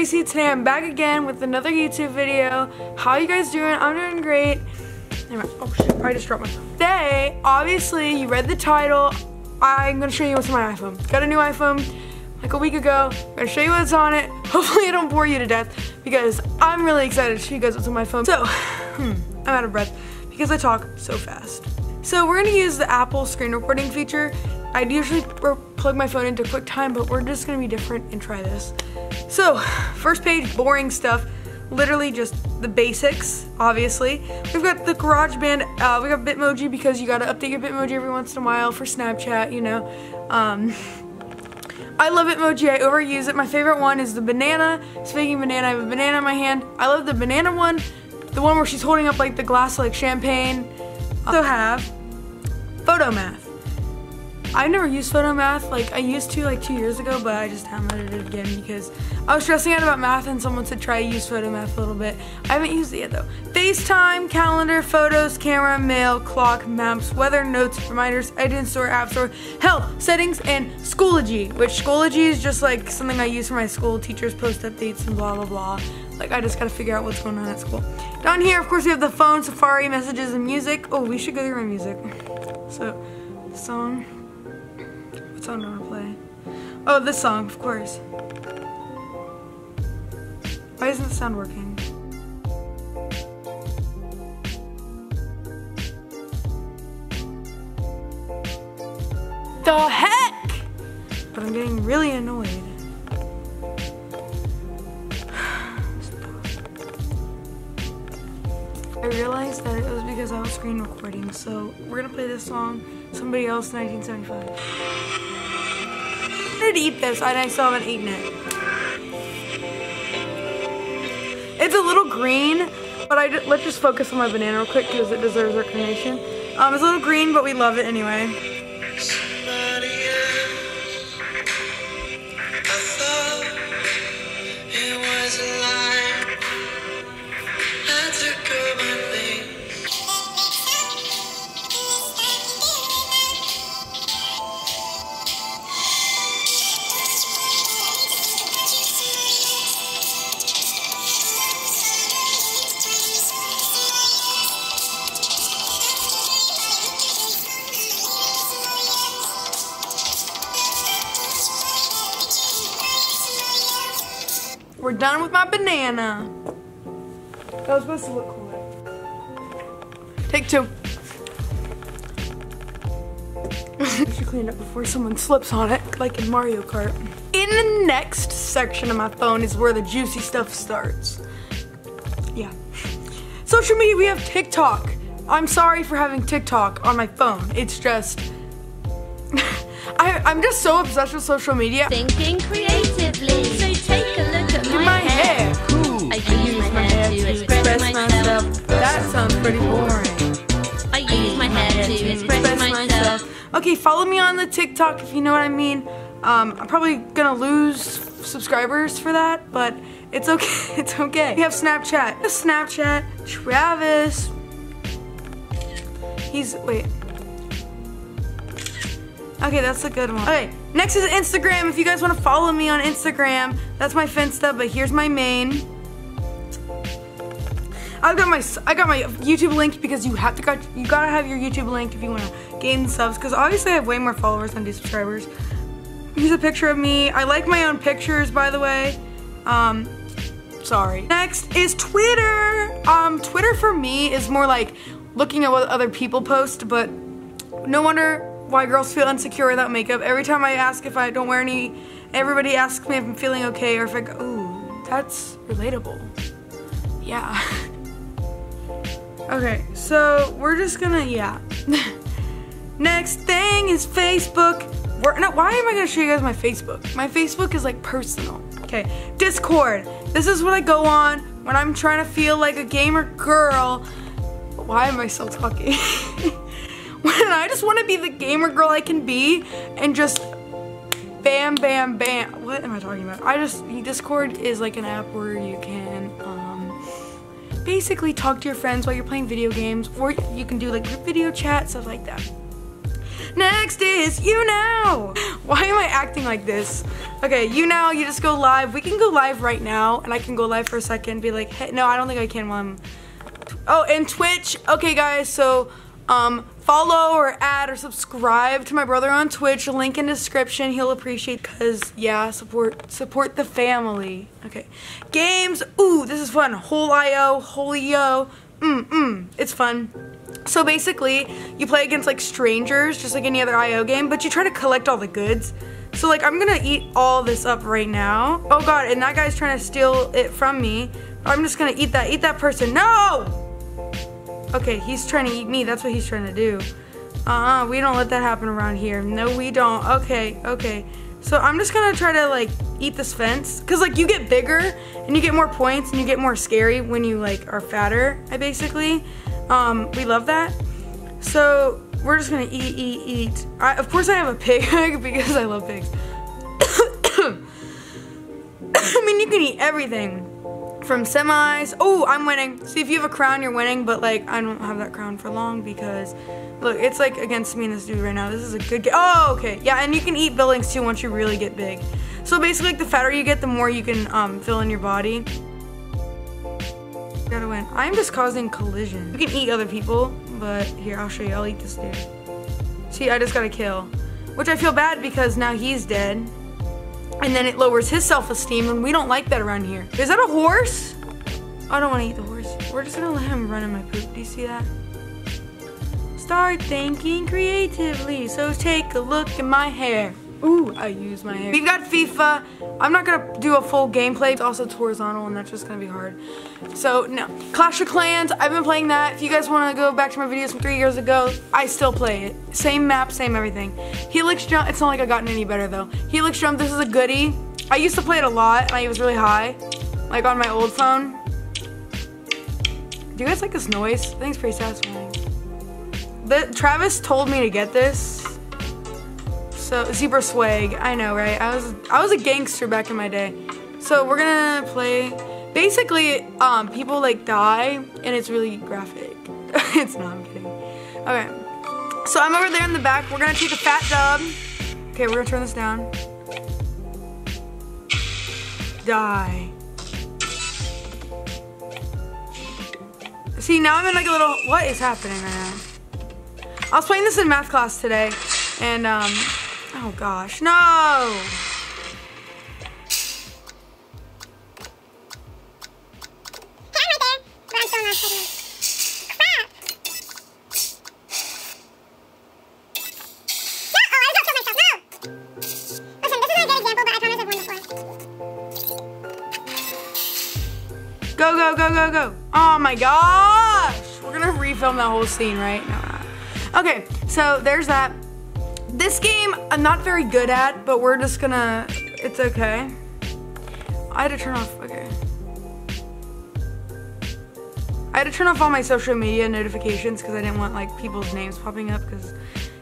Gracie. Today I'm back again with another YouTube video. How are you guys doing? I'm doing great. Anyway, oh shit, I just dropped my phone. Today, obviously, you read the title. I'm gonna show you what's on my iPhone. Got a new iPhone like a week ago. I'm gonna show you what's on it. Hopefully I don't bore you to death because I'm really excited to show you guys what's on my phone. So, I'm out of breath because I talk so fast. So we're gonna use the Apple screen recording feature. I'd usually plug my phone into QuickTime, but we're just gonna be different and try this. So, first page, boring stuff. Literally just the basics, obviously. We've got the GarageBand, we got Bitmoji because you gotta update your Bitmoji every once in a while for Snapchat, you know. I love Bitmoji, I overuse it. My favorite one is the banana. Speaking of banana, I have a banana in my hand. I love the banana one, the one where she's holding up like the glass of, like champagne. I also have Photomath. I've never used Photomath, like I used to like 2 years ago, but I just downloaded it again because I was stressing out about math and someone said try to use Photomath a little bit. I haven't used it yet though. FaceTime, calendar, photos, camera, mail, clock, maps, weather, notes, reminders, iTunes Store, App Store, health, settings, and Schoology, which Schoology is just like something I use for my school. Teachers post updates and blah, blah, blah. Like I just gotta figure out what's going on at school. Down here, of course, we have the phone, Safari, messages, and music. Oh, we should go through my music. So, song. What song do I want to play? Oh, this song, of course. Why isn't the sound working? The heck? But I'm getting really annoyed. I realized that it was because I was screen recording, so we're gonna play this song, Somebody Else, 1975. I did eat this, and I still haven't eaten it. It's a little green, but let's just focus on my banana real quick because it deserves recognition. It's a little green, but we love it anyway. We're done with my banana. That was supposed to look cool. Take two. I should clean it up before someone slips on it, like in Mario Kart. In the next section of my phone is where the juicy stuff starts. Yeah. Social media, we have TikTok. I'm sorry for having TikTok on my phone. It's just, I'm just so obsessed with social media. Thinking creatively. So take a look at my hair. I use my hair to express myself. That sounds pretty boring. I use my hair to express myself. Okay, follow me on the TikTok if you know what I mean. I'm probably gonna lose subscribers for that, but it's okay. It's okay. We have Snapchat. Snapchat. Travis. Wait. Okay, that's a good one. Okay, next is Instagram. If you guys want to follow me on Instagram, that's my Finsta, but here's my main. I got my YouTube link because you gotta have your YouTube link if you want to gain subs, because obviously I have way more followers than I do subscribers. Here's a picture of me. I like my own pictures, by the way. Sorry. Next is Twitter. Twitter for me is more like looking at what other people post, but no wonder why girls feel insecure without makeup. Every time I ask if I don't wear any, everybody asks me if I'm feeling okay, or if I go, ooh, that's relatable. Yeah. Okay, so we're just gonna, yeah. Next thing is Facebook. Why am I gonna show you guys my Facebook? My Facebook is like personal. Okay, Discord. This is what I go on when I'm trying to feel like a gamer girl. Why am I still talking? When I just want to be the gamer girl I can be and just bam, bam, bam. What am I talking about? Discord is like an app where you can basically talk to your friends while you're playing video games, or you can do like video chat, stuff like that. Next is You Now. Why am I acting like this? Okay, You Now, you just go live. We can go live right now, and I can go live for a second and be like, hey, no, I don't think I can while I'm, oh, and Twitch. Okay, guys, so, follow or add or subscribe to my brother on Twitch. Link in description. He'll appreciate, because, yeah, support the family. Okay. Games. Ooh, this is fun. Hole.io, Holio. It's fun. So basically, you play against like strangers, just like any other IO game, but you try to collect all the goods. So like, I'm gonna eat all this up right now. Oh god, and that guy's trying to steal it from me. I'm just gonna eat that person. No! Okay, he's trying to eat me. That's what he's trying to do. We don't let that happen around here. No, we don't. Okay. So I'm just gonna try to like eat this fence, cause like you get bigger and you get more points and you get more scary when you like are fatter. We love that. So we're just gonna eat. Of course I have a pig because I love pigs. I mean, you can eat everything. From semis. Oh, I'm winning. See, if you have a crown, you're winning, but like I don't have that crown for long because look, it's like against me and this dude right now. This is a good game. Oh, okay. Yeah, and you can eat buildings too once you really get big. So basically, like the fatter you get, the more you can fill in your body. Gotta win. I'm just causing collision. You can eat other people, but here, I'll show you. I'll eat this dude. See, I just got a kill, which I feel bad because now he's dead. And then it lowers his self-esteem, and we don't like that around here. Is that a horse? I don't want to eat the horse. We're just gonna let him run in my poop. Do you see that? Start thinking creatively, so take a look at my hair. Ooh, I use my hair. We've got FIFA. I'm not gonna do a full gameplay. It's also horizontal, and that's just gonna be hard. So, no. Clash of Clans, I've been playing that. If you guys wanna go back to my videos from 3 years ago, I still play it. Same map, same everything. Helix Jump, it's not like I've gotten any better though. Helix Jump, this is a goodie. I used to play it a lot, and I was really high. Like on my old phone. Do you guys like this noise? I think it's pretty satisfying. Travis told me to get this. So, Zebra Swag, I know, right? I was a gangster back in my day. So, we're gonna play, basically, people, like, die, and it's really graphic. It's not, I'm kidding. Okay, so I'm over there in the back. We're gonna take a fat dub. Okay, we're gonna turn this down. Die. See, now I'm in, like, a little, what is happening right now? I was playing this in math class today, and, oh gosh, no! Go. Oh my gosh! We're gonna refilm that whole scene, right? No, we're not. Okay, so there's that. This game, I'm not very good at, but we're just gonna, it's okay. I had to turn off, okay. I had to turn off all my social media notifications because I didn't want like people's names popping up because,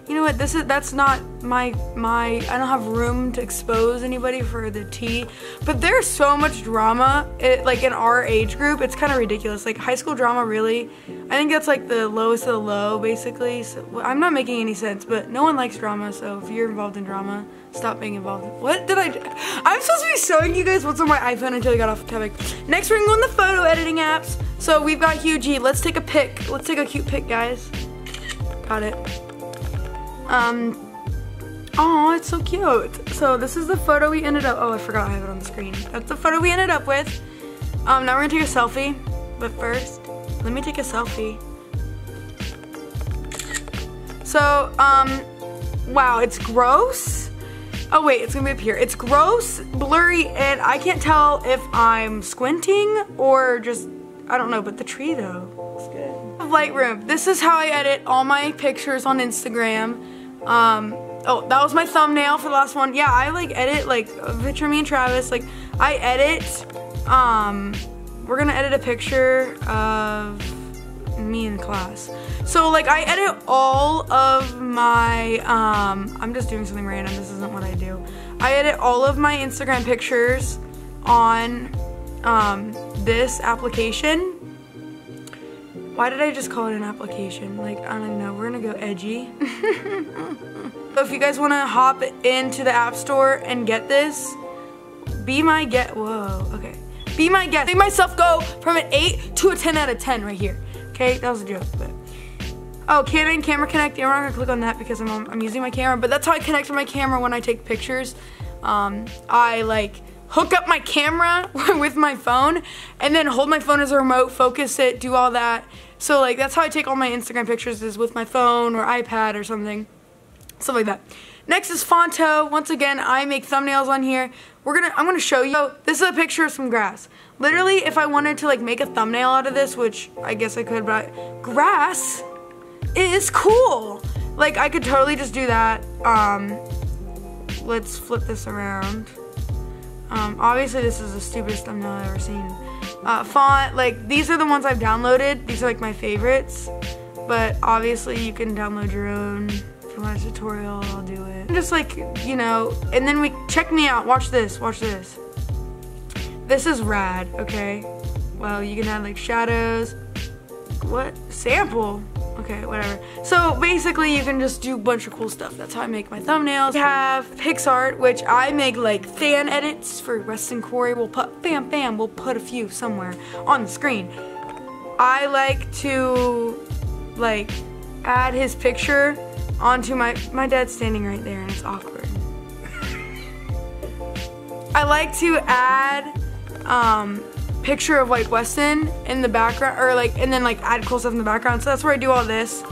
you know what, that's not my, I don't have room to expose anybody for the tea. But there's so much drama, like in our age group, it's kind of ridiculous. Like high school drama, really, I think that's like the lowest of the low, basically. So, well, I'm not making any sense, but no one likes drama, so if you're involved in drama, stop being involved. What did I do? I'm supposed to be showing you guys what's on my iPhone until I got off the topic. Next, we're going to go on the photo editing apps. So we've got Huge. Let's take a pic. Let's take a cute pic, guys. Got it. Oh, it's so cute. So this is the photo we ended up, oh, I forgot I have it on the screen. That's the photo we ended up with. Now we're gonna take a selfie, but first, let me take a selfie. So, wow, it's gross. Oh wait, it's gonna be up here. It's gross, blurry, and I can't tell if I'm squinting or just, I don't know, but the tree though, looks good. Lightroom, this is how I edit all my pictures on Instagram. Oh, that was my thumbnail for the last one. Yeah, I like edit, like, a picture of me and Travis. Like, I edit, we're gonna edit a picture of me in class. So, like, I edit all of my, I'm just doing something random. This isn't what I do. I edit all of my Instagram pictures on, this application. Why did I just call it an application? Like, I don't know. We're gonna go edgy. So if you guys want to hop into the App Store and get this, be my guest. Whoa, okay. Be my guest. Make myself go from an 8 to a 10 out of 10 right here. Okay, that was a joke, but. Oh, Canon Camera Connect. Yeah, we're not gonna click on that because I'm using my camera, but that's how I connect to my camera when I take pictures. I like hook up my camera with my phone and then hold my phone as a remote, focus it, do all that. So like that's how I take all my Instagram pictures, is with my phone or iPad or something. Stuff like that. Next is Fonto. Once again, I make thumbnails on here. I'm gonna show you. This is a picture of some grass. Literally, if I wanted to like make a thumbnail out of this, which I guess I could, but grass is cool. Like I could totally just do that. Let's flip this around. Obviously this is the stupidest thumbnail I've ever seen. Font, like these are the ones I've downloaded. These are like my favorites. But obviously you can download your own. If you want a tutorial, I'll do it. Just like, you know, and then check me out. Watch this, watch this. This is rad, okay? Well, you can add like shadows. What? Sample? Okay, whatever. So basically you can just do a bunch of cool stuff. That's how I make my thumbnails. We have PixArt, which I make like fan edits for Weston Corey. We'll put, bam, bam, we'll put a few somewhere on the screen. I like to like add his picture onto my dad's standing right there and it's awkward. I like to add picture of like Weston in the background, or like, and then like add cool stuff in the background. So that's where I do all this.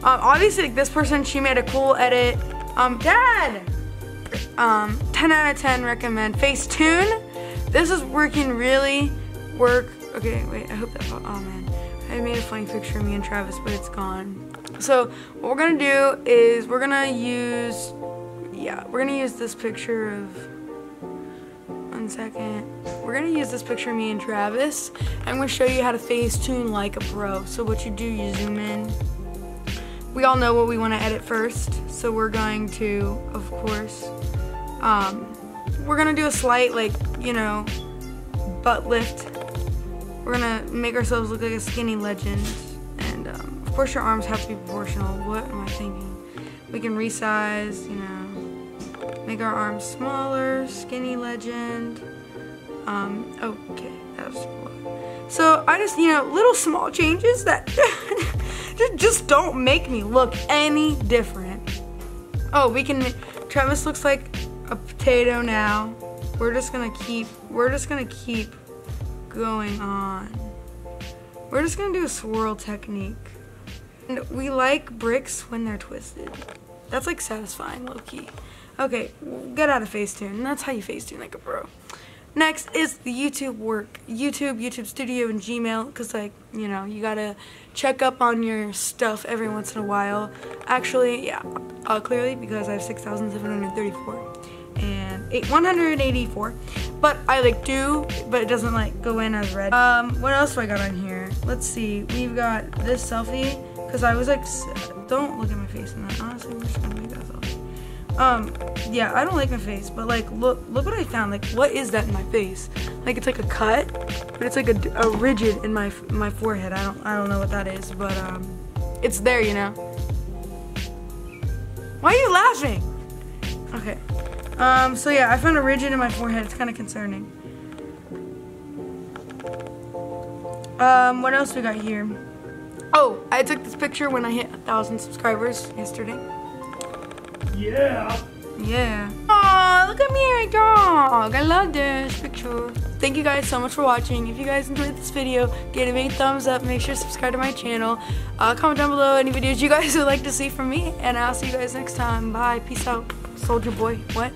Obviously like this person, she made a cool edit. Dad! 10 out of 10 recommend. Facetune. This is working really okay, wait, I hope that, oh man. I made a funny picture of me and Travis, but it's gone. So what we're gonna do is we're gonna use this picture of, one second. We're gonna use this picture of me and Travis. I'm gonna show you how to Facetune like a pro. So what you do, you zoom in. We all know what we wanna edit first. So we're going to, of course, we're gonna do a slight, like, you know, butt lift. We're gonna make ourselves look like a skinny legend. And of course your arms have to be proportional. What am I thinking? We can resize, you know. Make our arms smaller, skinny legend. Okay, that was cool. So I just, you know, little small changes that just don't make me look any different. Oh, Travis looks like a potato now. We're just gonna keep going on. We're just gonna do a swirl technique. And we like bricks when they're twisted. That's like satisfying, low-key. Okay, get out of Facetune. And that's how you Facetune like a pro. Next is the YouTube work. YouTube Studio, and Gmail. Because, like, you know, you gotta check up on your stuff every once in a while. Actually, yeah, clearly, because I have 6,734 and 184. But I, like, but it doesn't, like, go in as red. What else do I got on here? Let's see. We've got this selfie. Because I was, like, don't look at my face in that. Honestly, I'm just gonna make that selfie. Yeah, I don't like my face, but like, look what I found. Like, what is that in my face? Like, it's like a cut, but it's like a ridge in my forehead. I don't know what that is, but it's there, you know. Why are you laughing? Okay. So yeah, I found a ridge in my forehead. It's kind of concerning. What else we got here? Oh, I took this picture when I hit 1,000 subscribers yesterday. Yeah. Yeah. Aw, look at me and my dog. I love this picture. Thank you guys so much for watching. If you guys enjoyed this video, give it a big thumbs up. Make sure to subscribe to my channel. Comment down below any videos you guys would like to see from me. And I'll see you guys next time. Bye. Peace out. Soldier boy. What?